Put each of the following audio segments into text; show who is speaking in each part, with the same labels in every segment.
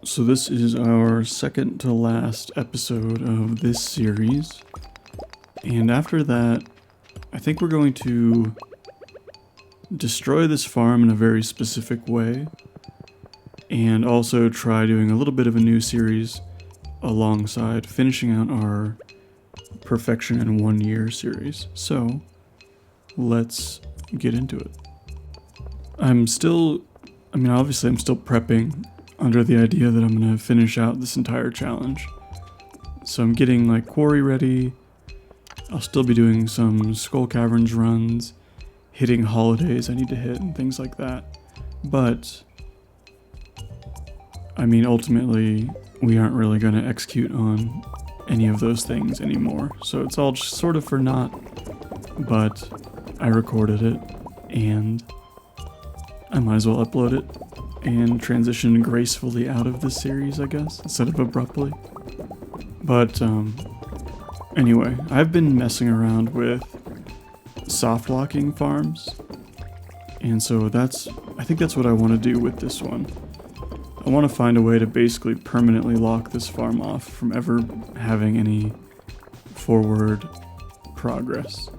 Speaker 1: So this is our second to last episode of this series, and after that, I think we're going to destroy this farm in a very specific way, and also try doing a little bit of a new series alongside finishing out our Perfection in 1 Year series. So, let's get into it. Obviously I'm still prepping under the idea that I'm going to finish out this entire challenge. So I'm getting like quarry ready. I'll still be doing some Skull Caverns runs, hitting holidays I need to hit and things like that. But, ultimately, we aren't really going to execute on any of those things anymore. So it's all just sort of for naught, but I recorded it and I might as well upload it and transition gracefully out of this series, I guess, instead of abruptly. But anyway, I've been messing around with soft locking farms, and so I think that's what I want to do with this one. I want to find a way to basically permanently lock this farm off from ever having any forward progress.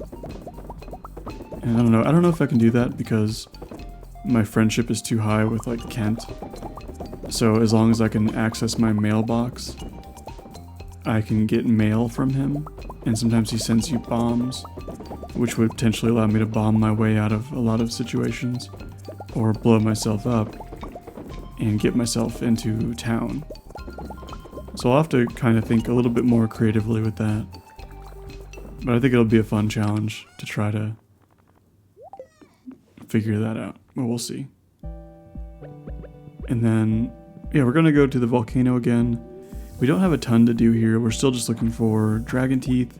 Speaker 1: And I don't know if I can do that because my friendship is too high with like Kent. So as long as I can access my mailbox, I can get mail from him, and sometimes he sends you bombs, which would potentially allow me to bomb my way out of a lot of situations, or blow myself up and get myself into town. So I'll have to kind of think a little bit more creatively with that. But I think it'll be a fun challenge to try to figure that out. Well, we'll see. And then, yeah, we're gonna go to the volcano again. We don't have a ton to do here. We're still just looking for dragon teeth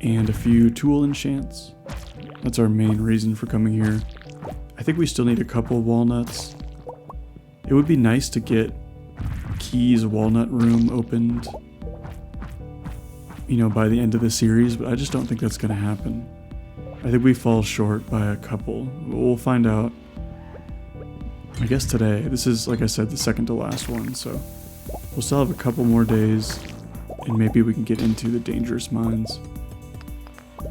Speaker 1: and a few tool enchants. That's our main reason for coming here. I think we still need a couple walnuts. It would be nice to get Key's walnut room opened, by the end of the series, but I just don't think that's gonna happen. I think we fall short by a couple. We'll find out, I guess today. This is, like I said, the second to last one, so we'll still have a couple more days, and maybe we can get into the dangerous mines.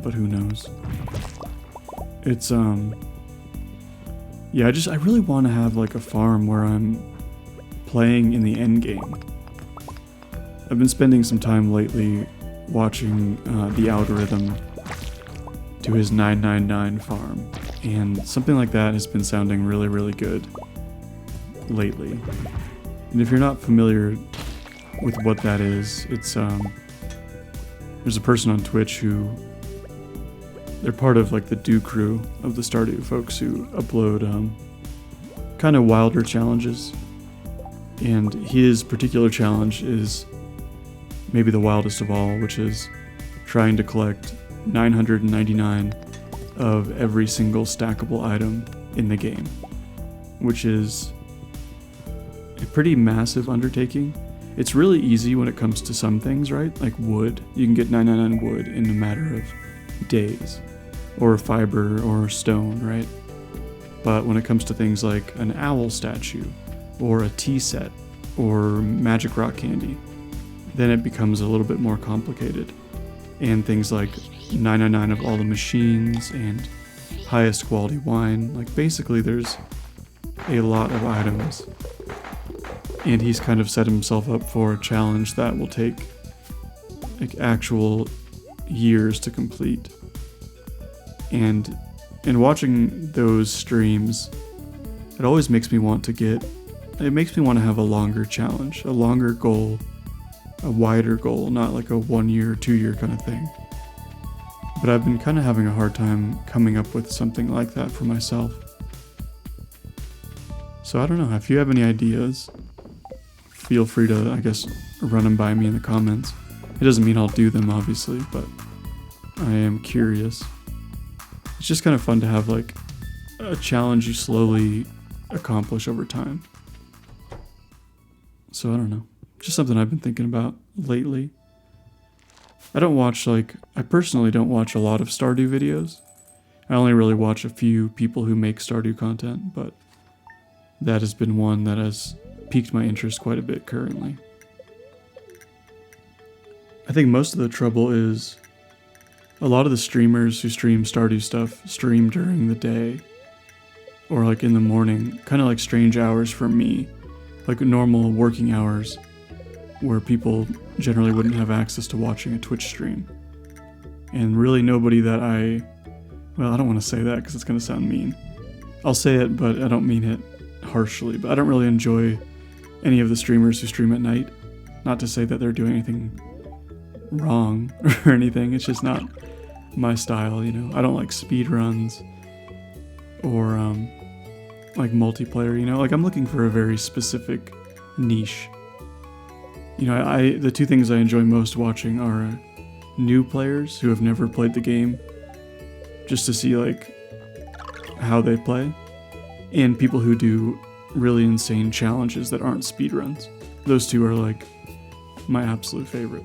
Speaker 1: But who knows? It's, yeah, I really want to have like a farm where I'm playing in the end game. I've been spending some time lately watching the algorithm to his 999 farm, and something like that has been sounding really, really good lately. And if you're not familiar with what that is, it's there's a person on Twitch who they're part of like the do crew of the Stardew folks who upload kind of wilder challenges, and his particular challenge is maybe the wildest of all, which is trying to collect 999 of every single stackable item in the game, which is a pretty massive undertaking. It's really easy when it comes to some things, right? Like wood. You can get 999 wood in a matter of days, or fiber or stone, right? But when it comes to things like an owl statue or a tea set or magic rock candy, then it becomes a little bit more complicated. And things like 999 of all the machines and highest quality wine. Like basically there's a lot of items. And he's kind of set himself up for a challenge that will take like actual years to complete. And in watching those streams, it always makes me want to have a longer challenge, a longer goal, a wider goal, not like a 1 year, 2 year kind of thing. But I've been kind of having a hard time coming up with something like that for myself. So I don't know, if you have any ideas, feel free to, I guess, run them by me in the comments. It doesn't mean I'll do them, obviously, but I am curious. It's just kind of fun to have like a challenge you slowly accomplish over time. So I don't know. Just something I've been thinking about lately. I personally don't watch a lot of Stardew videos. I only really watch a few people who make Stardew content, but that has been one that has piqued my interest quite a bit currently. I think most of the trouble is a lot of the streamers who stream Stardew stuff stream during the day or like in the morning, kind of like strange hours for me, like normal working hours where people generally wouldn't have access to watching a Twitch stream. And really nobody that well, I don't want to say that because it's going to sound mean. I'll say it, but I don't mean it harshly, but I don't really enjoy any of the streamers who stream at night. Not to say that they're doing anything wrong or anything, it's just not my style, you know. I don't like speed runs or like multiplayer, you know. Like I'm looking for a very specific niche. You know, the two things I enjoy most watching are new players who have never played the game, just to see like how they play, and people who do really insane challenges that aren't speedruns. Those two are like my absolute favorite.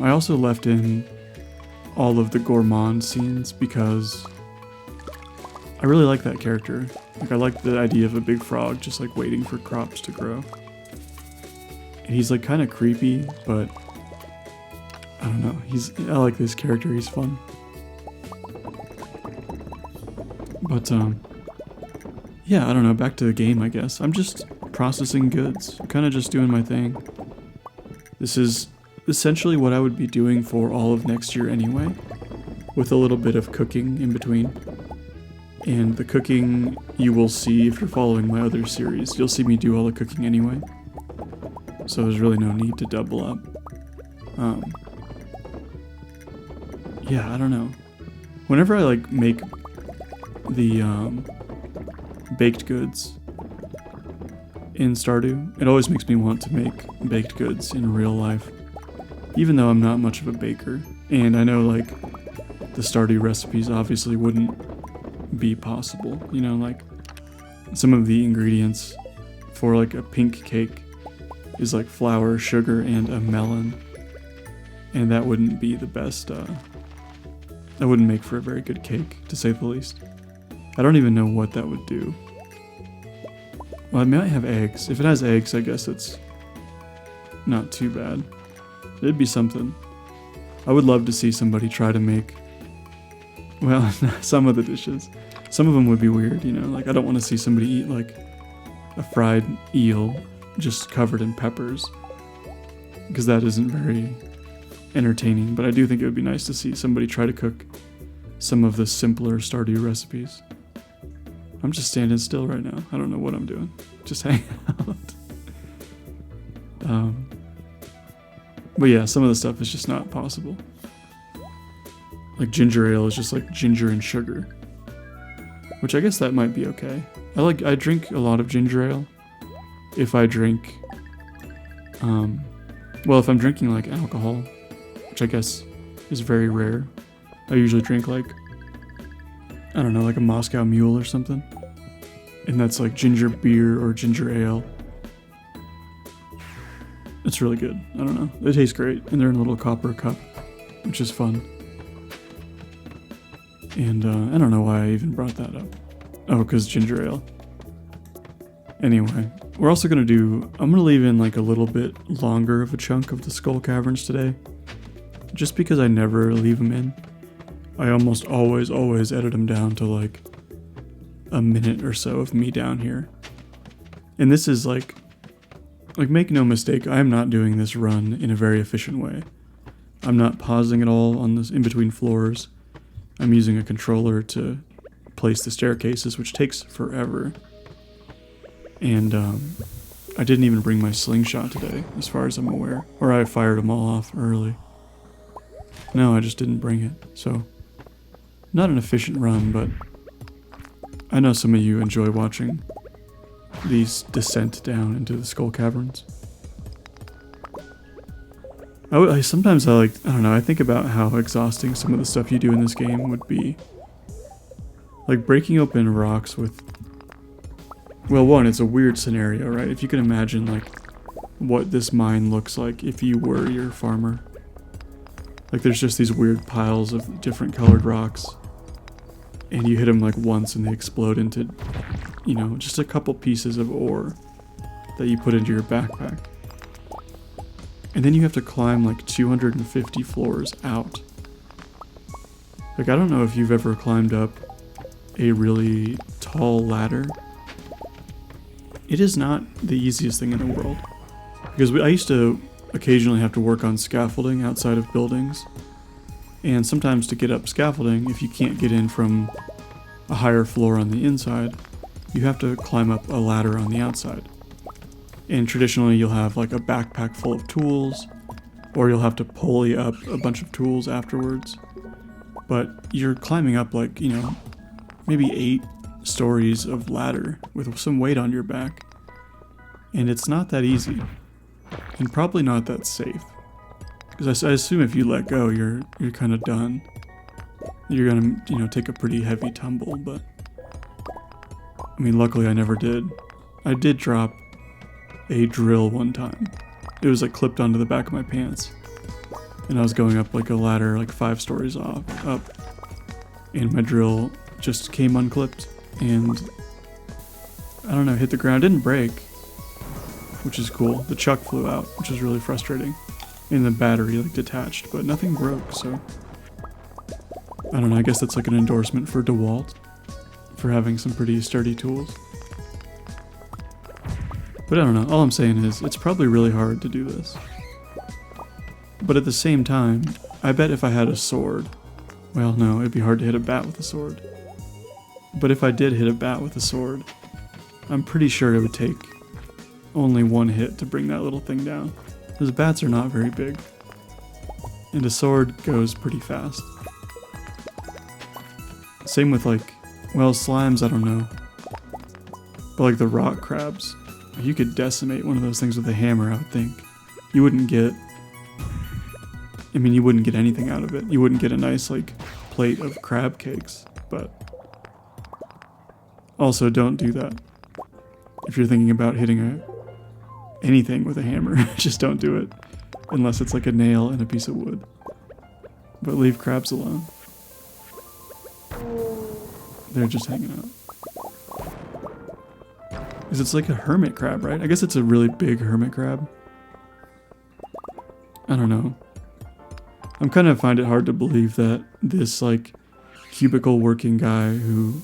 Speaker 1: I also left in all of the gourmand scenes because I really like that character. Like I like the idea of a big frog just like waiting for crops to grow. And he's like kind of creepy, but I don't know. I like this character, he's fun. But yeah, I don't know, back to the game I guess. I'm just processing goods, kind of just doing my thing. This is essentially what I would be doing for all of next year anyway, with a little bit of cooking in between. And the cooking you will see if you're following my other series. You'll see me do all the cooking anyway, so there's really no need to double up. Yeah, I don't know. Whenever I like make the baked goods in Stardew, it always makes me want to make baked goods in real life, even though I'm not much of a baker. And I know like the Stardew recipes obviously wouldn't be possible, you know, like some of the ingredients for like a pink cake is like flour, sugar, and a melon, and that wouldn't be the best, that wouldn't make for a very good cake, to say the least. I don't even know what that would do. Well, it might have eggs. If it has eggs, I guess it's not too bad. It'd be something. I would love to see somebody try to make, well, some of the dishes. Some of them would be weird, you know, like I don't want to see somebody eat like a fried eel just covered in peppers, because that isn't very entertaining, but I do think it would be nice to see somebody try to cook some of the simpler Stardew recipes. I'm just standing still right now. I don't know what I'm doing. Just hanging out. But yeah, some of the stuff is just not possible. Like ginger ale is just like ginger and sugar, which I guess that might be okay. I drink a lot of ginger ale. If I drink, well, if I'm drinking like alcohol, which I guess is very rare, I usually drink like, I don't know, like a Moscow Mule or something. And that's like ginger beer or ginger ale. It's really good. I don't know. They taste great. And they're in a little copper cup, which is fun. And I don't know why I even brought that up. Oh, because ginger ale. Anyway, we're also going to I'm going to leave in like a little bit longer of a chunk of the Skull Caverns today. Just because I never leave them in. I almost always edit them down to like a minute or so of me down here. And this is like make no mistake, I am not doing this run in a very efficient way. I'm not pausing at all on this in between floors. I'm using a controller to place the staircases, which takes forever. And I didn't even bring my slingshot today, as far as I'm aware. Or I fired them all off early. No, I just didn't bring it. So, not an efficient run, but I know some of you enjoy watching these descent down into the Skull Caverns. Sometimes I don't know, I think about how exhausting some of the stuff you do in this game would be. Like breaking open rocks with, well, one, it's a weird scenario, right? If you can imagine like what this mine looks like if you were your farmer. Like there's just these weird piles of different colored rocks, and you hit them like once and they explode into, you know, just a couple pieces of ore. that you put into your backpack. And then you have to climb like 250 floors out. Like, I don't know if you've ever climbed up a really tall ladder. It is not the easiest thing in the world. Because I used to occasionally have to work on scaffolding outside of buildings. And sometimes to get up scaffolding, if you can't get in from a higher floor on the inside, you have to climb up a ladder on the outside. And traditionally you'll have like a backpack full of tools, or you'll have to pulley up a bunch of tools afterwards. But you're climbing up like, you know, maybe 8 stories of ladder with some weight on your back. And it's not that easy. And probably not that safe. Because I assume if you let go, you're kind of done. You're gonna, you know, take a pretty heavy tumble, but... I mean, luckily I never did. I did drop a drill one time. It was like clipped onto the back of my pants. And I was going up like a ladder, like 5 stories up. And my drill just came unclipped. And I don't know, hit the ground. Didn't break, which is cool. The chuck flew out, which is really frustrating. And the battery like detached, but nothing broke, so... I don't know, I guess that's like an endorsement for DeWalt for having some pretty sturdy tools. But I don't know, all I'm saying is it's probably really hard to do this. But at the same time, I bet if I had a sword, well no, it'd be hard to hit a bat with a sword. But if I did hit a bat with a sword, I'm pretty sure it would take only 1 hit to bring that little thing down. Because bats are not very big. And a sword goes pretty fast. Same with like, well, slimes, I don't know. But like the rock crabs, you could decimate one of those things with a hammer, I would think. You wouldn't get, I mean, you wouldn't get anything out of it. You wouldn't get a nice like plate of crab cakes, but also don't do that. If you're thinking about hitting anything with a hammer, just don't do it. Unless it's like a nail and a piece of wood. But leave crabs alone. They're just hanging out. Because it's like a hermit crab, right? I guess it's a really big hermit crab. I don't know. I'm kind of find it hard to believe that this like cubicle working guy who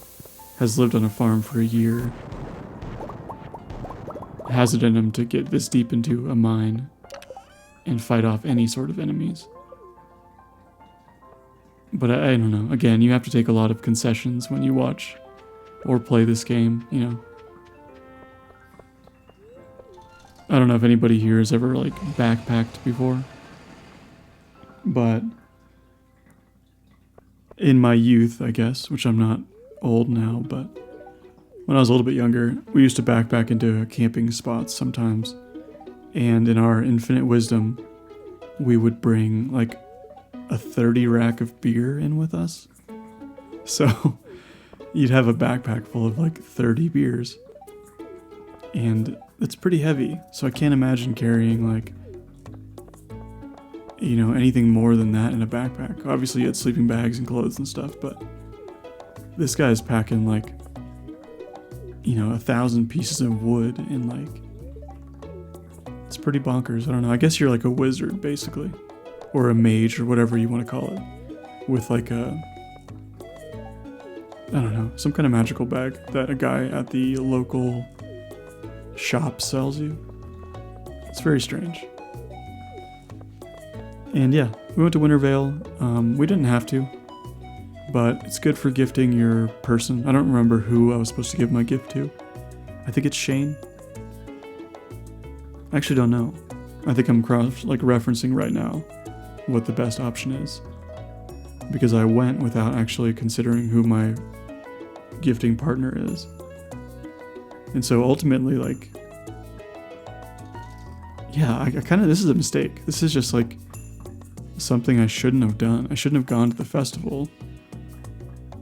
Speaker 1: has lived on a farm for a year has it in him to get this deep into a mine and fight off any sort of enemies. But I don't know. Again, you have to take a lot of concessions when you watch or play this game, you know. I don't know if anybody here has ever like backpacked before. But in my youth, I guess, which I'm not old now, but when I was a little bit younger, we used to backpack into camping spots sometimes. And in our infinite wisdom, we would bring like a 30 rack of beer in with us. So you'd have a backpack full of like 30 beers. And it's pretty heavy. So I can't imagine carrying like, you know, anything more than that in a backpack. Obviously you had sleeping bags and clothes and stuff, but this guy's packing like, you know, 1,000 pieces of wood and like, it's pretty bonkers. I don't know. I guess you're like a wizard basically, or a mage or whatever you want to call it, with like a, I don't know, some kind of magical bag that a guy at the local shop sells you. It's very strange. And yeah, we went to Wintervale. We didn't have to, but it's good for gifting your person. I don't remember who I was supposed to give my gift to. I think it's Shane. I actually don't know. I think I'm referencing right now what the best option is. Because I went without actually considering who my gifting partner is. And so ultimately, like, yeah, I kind of, this is a mistake. This is just like something I shouldn't have done. I shouldn't have gone to the festival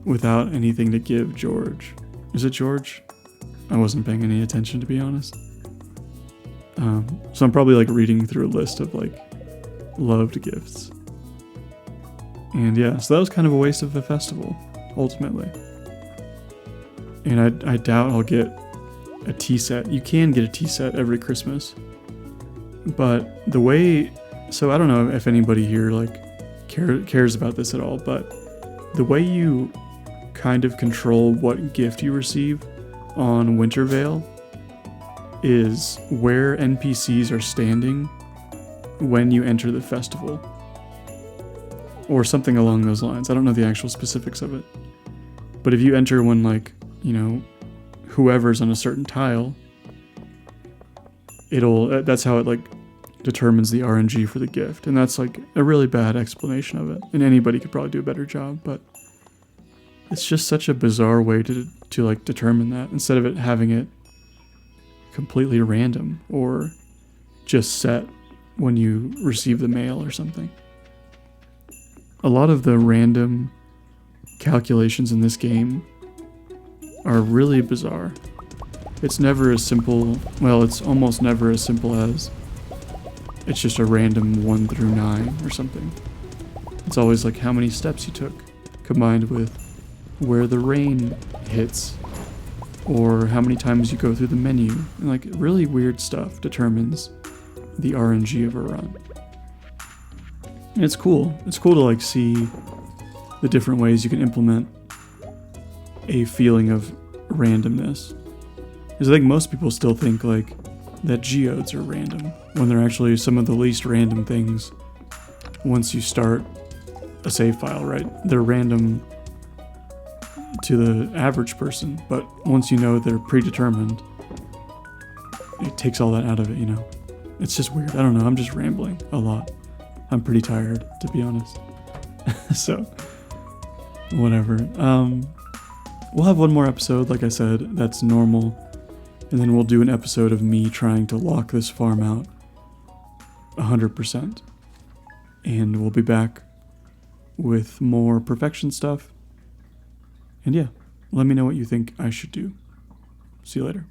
Speaker 1: without anything to give George. Is it George? I wasn't paying any attention, to be honest. So I'm probably like reading through a list of like loved gifts. And yeah, so that was kind of a waste of a festival, ultimately. And I doubt I'll get a tea set. You can get a tea set every Christmas. But the way... So I don't know if anybody here like cares about this at all, but the way you kind of control what gift you receive on Wintervale is where NPCs are standing when you enter the festival. Or something along those lines. I don't know the actual specifics of it. But if you enter when, like, you know, whoever's on a certain tile, that's how it, like, determines the RNG for the gift. And that's, like, a really bad explanation of it. And anybody could probably do a better job, but it's just such a bizarre way to like, determine that, instead of it having it completely random or just set when you receive the mail or something. A lot of the random calculations in this game are really bizarre. It's never as simple, well, it's almost never as simple as it's just a random 1 through 9 or something. It's always like how many steps you took, combined with where the rain hits, or how many times you go through the menu. And like really weird stuff determines the RNG of a run. And it's cool. It's cool to like see the different ways you can implement a feeling of randomness. Because I think most people still think like that geodes are random, when they're actually some of the least random things once you start a save file, right? They're random to the average person, but once you know they're predetermined, it takes all that out of it, you know? It's just weird. I don't know. I'm just rambling a lot. I'm pretty tired, to be honest. So, whatever. We'll have one more episode, like I said, that's normal. And then we'll do an episode of me trying to lock this farm out 100%. And we'll be back with more perfection stuff. And yeah, let me know what you think I should do. See you later.